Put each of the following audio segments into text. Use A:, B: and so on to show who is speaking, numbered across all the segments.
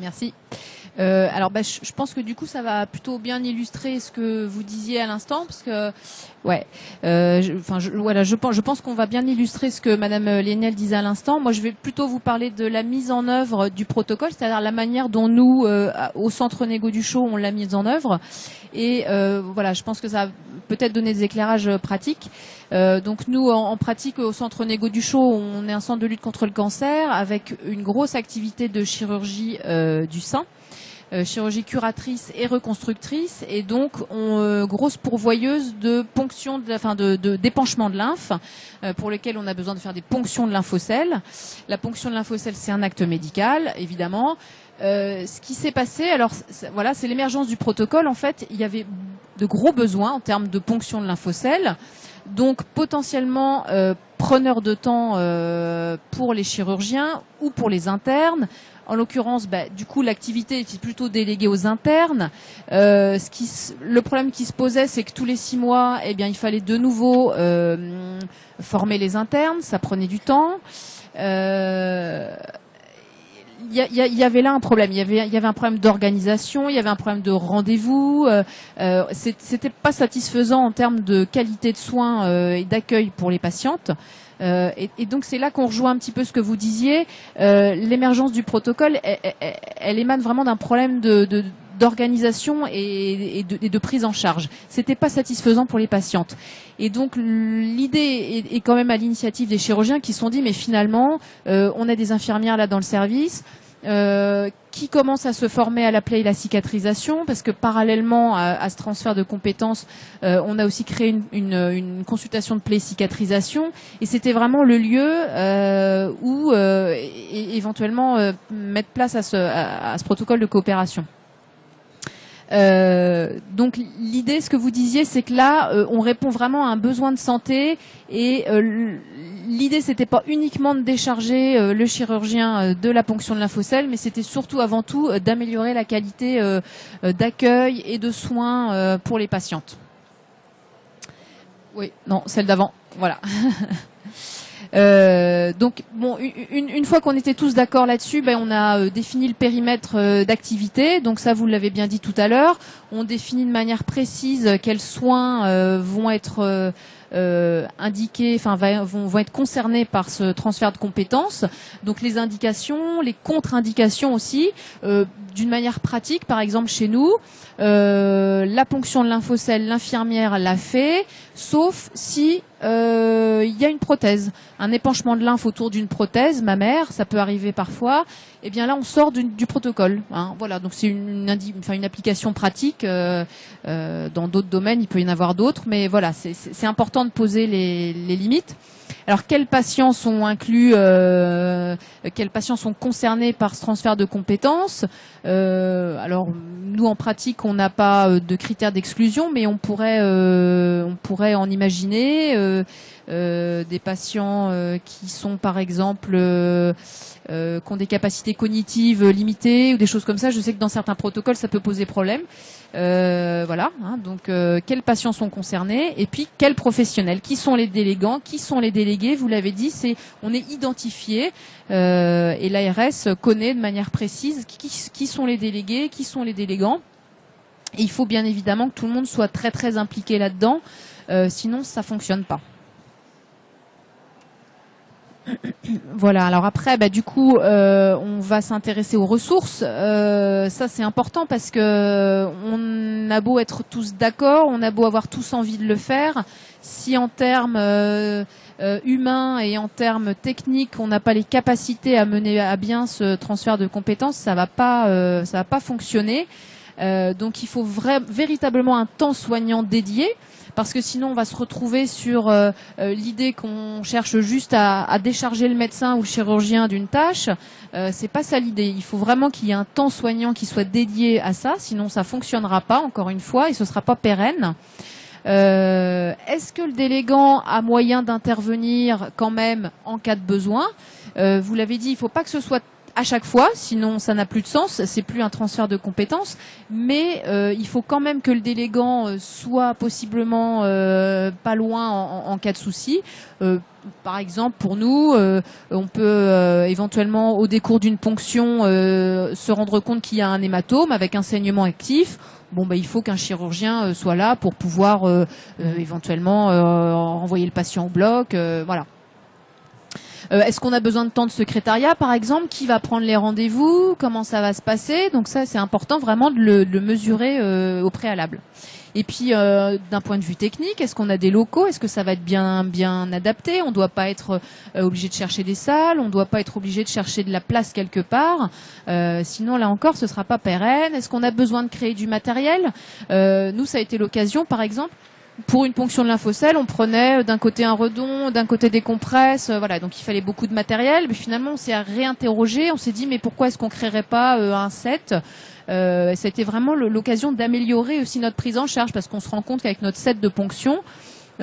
A: Merci. Alors, je pense que du coup, ça va plutôt bien illustrer ce que vous disiez à l'instant, parce que, ouais, voilà, je pense qu'on va bien illustrer ce que Madame Léniel disait à l'instant. Moi, je vais plutôt vous parler de la mise en œuvre du protocole, c'est-à-dire la manière dont nous, au Centre Négo du Chau, on l'a mise en œuvre. Et voilà, je pense que ça va peut-être donner des éclairages pratiques. Donc nous, en pratique, au Centre Négo du Chau, on est un centre de lutte contre le cancer avec une grosse activité de chirurgie du sein. Chirurgie curatrice et reconstructrice, et donc grosse pourvoyeuse de ponction, d'épanchement de lymphe, pour lesquels on a besoin de faire des ponctions de lymphocèles. La ponction de lymphocèles, c'est un acte médical, évidemment. Ce qui s'est passé, alors voilà, c'est l'émergence du protocole. En fait, il y avait de gros besoins en termes de ponction de lymphocèles, donc potentiellement preneur de temps pour les chirurgiens ou pour les internes. En l'occurrence, du coup, l'activité était plutôt déléguée aux internes. Le problème qui se posait, c'est que tous les 6 mois, eh bien, il fallait de nouveau former les internes. Ça prenait du temps. Il y avait là un problème. Il y avait un problème d'organisation. Il y avait un problème de rendez-vous. C'était pas satisfaisant en termes de qualité de soins et d'accueil pour les patientes. Et donc c'est là qu'on rejoint un petit peu ce que vous disiez. L'émergence du protocole, elle émane vraiment d'un problème d'organisation et de prise en charge. C'était pas satisfaisant pour les patientes. Et donc l'idée est quand même à l'initiative des chirurgiens qui se sont dit, mais finalement, on a des infirmières là dans le service qui commencent à se former à la plaie et la cicatrisation, parce que parallèlement à ce transfert de compétences, on a aussi créé une consultation de plaie cicatrisation, et c'était vraiment le lieu où éventuellement mettre place à ce protocole de coopération. Donc l'idée, ce que vous disiez, c'est que là, on répond vraiment à un besoin de santé, et l'idée, c'était pas uniquement de décharger le chirurgien de la ponction de lymphocèles, mais c'était surtout, avant tout, d'améliorer la qualité d'accueil et de soins pour les patientes. Oui, non, celle d'avant, voilà. Donc bon, une fois qu'on était tous d'accord là-dessus, on a défini le périmètre d'activité. Donc ça, vous l'avez bien dit tout à l'heure. On définit de manière précise quels soins vont être indiqués, vont être concernés par ce transfert de compétences. Donc les indications, les contre-indications aussi. D'une manière pratique, par exemple chez nous, la ponction de lymphocèles, l'infirmière l'a fait, sauf si il y a une prothèse, un épanchement de lymphe autour d'une prothèse mammaire, ça peut arriver parfois. Et bien là, on sort du protocole. Hein, voilà, donc c'est une application pratique. Dans d'autres domaines, il peut y en avoir d'autres, mais voilà, c'est important de poser les limites. Alors, quels patients sont inclus, quels patients sont concernés par ce transfert de compétences? Alors, nous, en pratique, on n'a pas de critères d'exclusion, mais on pourrait en imaginer des patients qui sont, par exemple, qui ont des capacités cognitives limitées ou des choses comme ça. Je sais que dans certains protocoles, ça peut poser problème. Voilà. Hein, donc, quels patients sont concernés, et puis quels professionnels, qui sont les délégants, qui sont les délégués. Vous l'avez dit, on est identifié et l'ARS connaît de manière précise qui sont les délégués, qui sont les délégants. Et il faut bien évidemment que tout le monde soit très très impliqué là-dedans, sinon ça fonctionne pas. Voilà, alors après, du coup, on va s'intéresser aux ressources. Ça, c'est important parce que on a beau être tous d'accord, on a beau avoir tous envie de le faire, si en termes humains et en termes techniques, on n'a pas les capacités à mener à bien ce transfert de compétences, ça va pas fonctionner. Donc, il faut véritablement un temps soignant dédié. Parce que sinon, on va se retrouver sur l'idée qu'on cherche juste à décharger le médecin ou le chirurgien d'une tâche. C'est pas ça l'idée. Il faut vraiment qu'il y ait un temps soignant qui soit dédié à ça. Sinon, ça fonctionnera pas, encore une fois, et ce sera pas pérenne. Est-ce que le délégant a moyen d'intervenir quand même en cas de besoin? Vous l'avez dit, il faut pas que ce soit à chaque fois, sinon ça n'a plus de sens, c'est plus un transfert de compétences, mais il faut quand même que le délégant soit possiblement pas loin en cas de souci. Par exemple, pour nous, on peut éventuellement, au décours d'une ponction, se rendre compte qu'il y a un hématome avec un saignement actif. Bon, il faut qu'un chirurgien soit là pour pouvoir éventuellement renvoyer le patient au bloc. Voilà. Est-ce qu'on a besoin de temps de secrétariat, par exemple? Qui va prendre les rendez-vous? Comment ça va se passer? Donc ça, c'est important vraiment de le mesurer au préalable. Et puis, d'un point de vue technique, est-ce qu'on a des locaux? Est-ce que ça va être bien adapté? On ne doit pas être obligé de chercher des salles, on ne doit pas être obligé de chercher de la place quelque part. Sinon, là encore, ce ne sera pas pérenne. Est-ce qu'on a besoin de créer du matériel? Nous, ça a été l'occasion, par exemple, pour une ponction de lymphocèle, on prenait d'un côté un redon, d'un côté des compresses, voilà, donc il fallait beaucoup de matériel. Mais finalement, on s'est réinterrogé, on s'est dit mais pourquoi est-ce qu'on créerait pas un set? C'était vraiment l'occasion d'améliorer aussi notre prise en charge parce qu'on se rend compte qu'avec notre set de ponction, on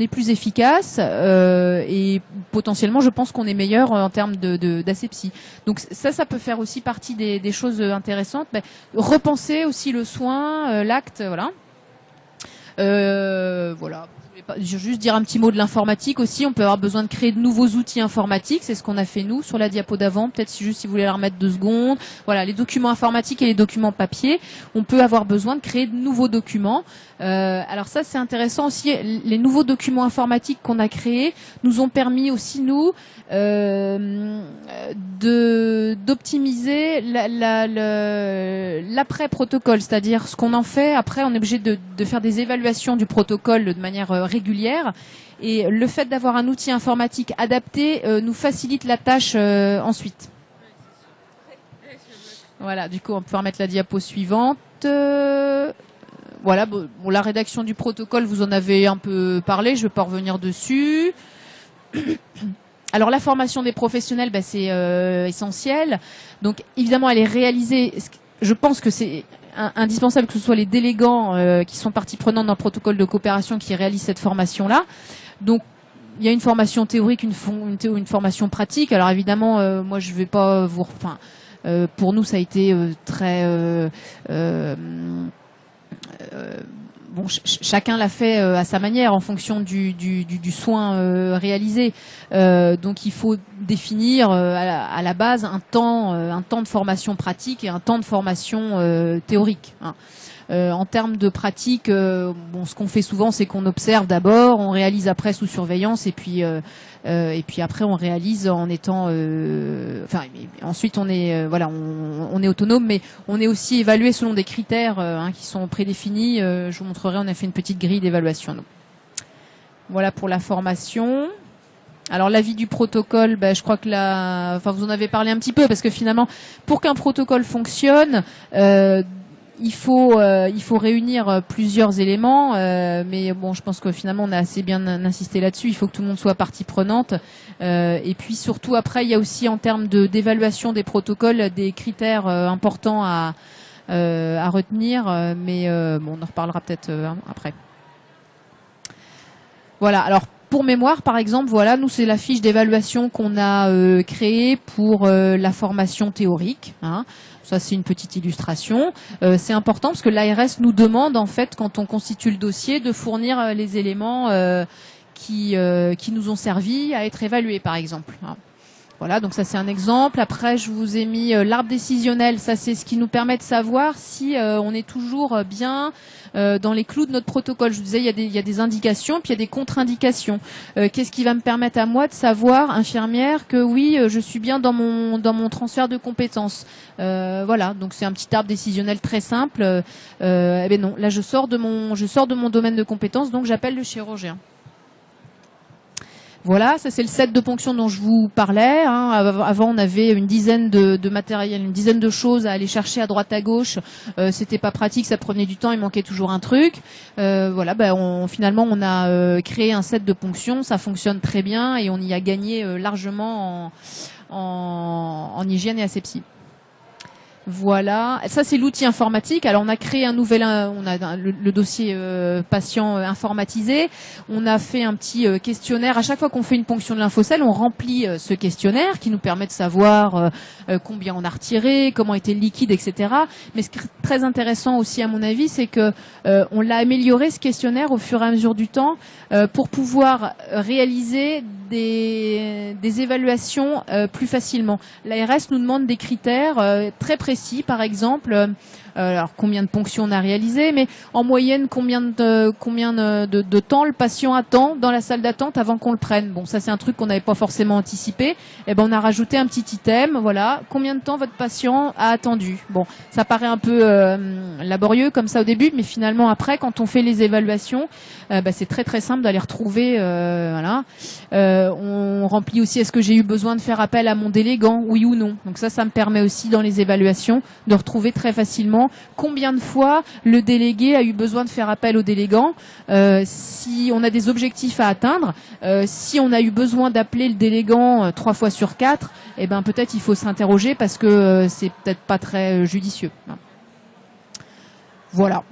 A: est plus efficace et potentiellement, je pense qu'on est meilleur en termes d'asepsie. Donc ça peut faire aussi partie des choses intéressantes. Repenser aussi le soin, l'acte, voilà. Voilà. Je vais juste dire un petit mot de l'informatique aussi. On peut avoir besoin de créer de nouveaux outils informatiques. C'est ce qu'on a fait nous sur la diapo d'avant. Peut-être si vous voulez la remettre 2 secondes. Voilà, les documents informatiques et les documents papier. On peut avoir besoin de créer de nouveaux documents. Alors ça, c'est intéressant aussi. Les nouveaux documents informatiques qu'on a créés nous ont permis aussi, nous, d'optimiser l'après-protocole. C'est-à-dire ce qu'on en fait. Après, on est obligé de faire des évaluations du protocole de manière régulière. Et le fait d'avoir un outil informatique adapté nous facilite la tâche ensuite. Voilà, du coup, on peut remettre la diapo suivante. Voilà, la rédaction du protocole, vous en avez un peu parlé, je ne vais pas revenir dessus. Alors, la formation des professionnels, c'est essentiel. Donc, évidemment, elle est réalisée. Je pense que c'est indispensable que ce soit les délégants qui sont partie prenante dans le protocole de coopération qui réalisent cette formation-là. Donc, il y a une formation théorique, une formation pratique. Alors, évidemment, moi, je ne vais pas vous... Enfin, pour nous, ça a été très... chacun l'a fait à sa manière en fonction du soin réalisé. Donc il faut définir à la base un temps de formation pratique et un temps de formation théorique. Hein. En termes de pratique, ce qu'on fait souvent, c'est qu'on observe d'abord, on réalise après sous surveillance, et puis après on réalise en étant, ensuite on est, on est autonome, mais on est aussi évalué selon des critères qui sont prédéfinis. Je vous montrerai, on a fait une petite grille d'évaluation. Voilà pour la formation. Alors l'avis du protocole, je crois que vous en avez parlé un petit peu, parce que finalement, pour qu'un protocole fonctionne, il faut réunir plusieurs éléments, mais je pense que finalement on a assez bien insisté là-dessus. Il faut que tout le monde soit partie prenante, et puis surtout après il y a aussi en termes d'évaluation des protocoles des critères importants à retenir, mais on en reparlera peut-être après. Voilà. Alors pour mémoire, par exemple, nous c'est la fiche d'évaluation qu'on a créée pour la formation théorique. Hein. Ça, c'est une petite illustration. C'est important parce que l'ARS nous demande, en fait, quand on constitue le dossier, de fournir les éléments qui nous ont servi à être évalués, par exemple. Voilà, donc ça, c'est un exemple. Après, je vous ai mis l'arbre décisionnel. Ça, c'est ce qui nous permet de savoir si on est toujours bien dans les clous de notre protocole. Je vous disais, il y a des indications, puis il y a des contre-indications. Qu'est-ce qui va me permettre à moi de savoir, infirmière, que oui, je suis bien dans mon transfert de compétences. Voilà, donc c'est un petit arbre décisionnel très simple. Non, là je sors de mon domaine de compétences, donc j'appelle le chirurgien. Voilà, ça c'est le set de ponction dont je vous parlais. Hein. Avant, on avait une dizaine de matériel, une dizaine de choses à aller chercher à droite à gauche. C'était pas pratique, ça prenait du temps, il manquait toujours un truc. Voilà, finalement, on a créé un set de ponction, ça fonctionne très bien et on y a gagné largement en hygiène et asepsie. Voilà, ça c'est l'outil informatique. Alors on a créé un nouvel, on a le dossier patient informatisé. On a fait un petit questionnaire. À chaque fois qu'on fait une ponction de lymphocèle, on remplit ce questionnaire qui nous permet de savoir combien on a retiré, comment était le liquide, etc. Mais ce qui est très intéressant aussi à mon avis, c'est que on l'a amélioré ce questionnaire au fur et à mesure du temps pour pouvoir réaliser des évaluations plus facilement. L'ARS nous demande des critères très précis. Par exemple, alors combien de ponctions on a réalisé, mais en moyenne combien de temps le patient attend dans la salle d'attente avant qu'on le prenne. Bon, ça c'est un truc qu'on n'avait pas forcément anticipé. Et ben on a rajouté un petit item, voilà, combien de temps votre patient a attendu. Bon, ça paraît un peu laborieux comme ça au début, mais finalement après, quand on fait les évaluations, c'est très très simple d'aller retrouver. Voilà, on remplit aussi est-ce que j'ai eu besoin de faire appel à mon délégant, oui ou non. Donc ça me permet aussi dans les évaluations de retrouver très facilement combien de fois le délégué a eu besoin de faire appel au délégant, si on a des objectifs à atteindre, si on a eu besoin d'appeler le délégant 3 fois sur 4, eh ben peut-être il faut s'interroger parce que c'est peut-être pas très judicieux. Voilà.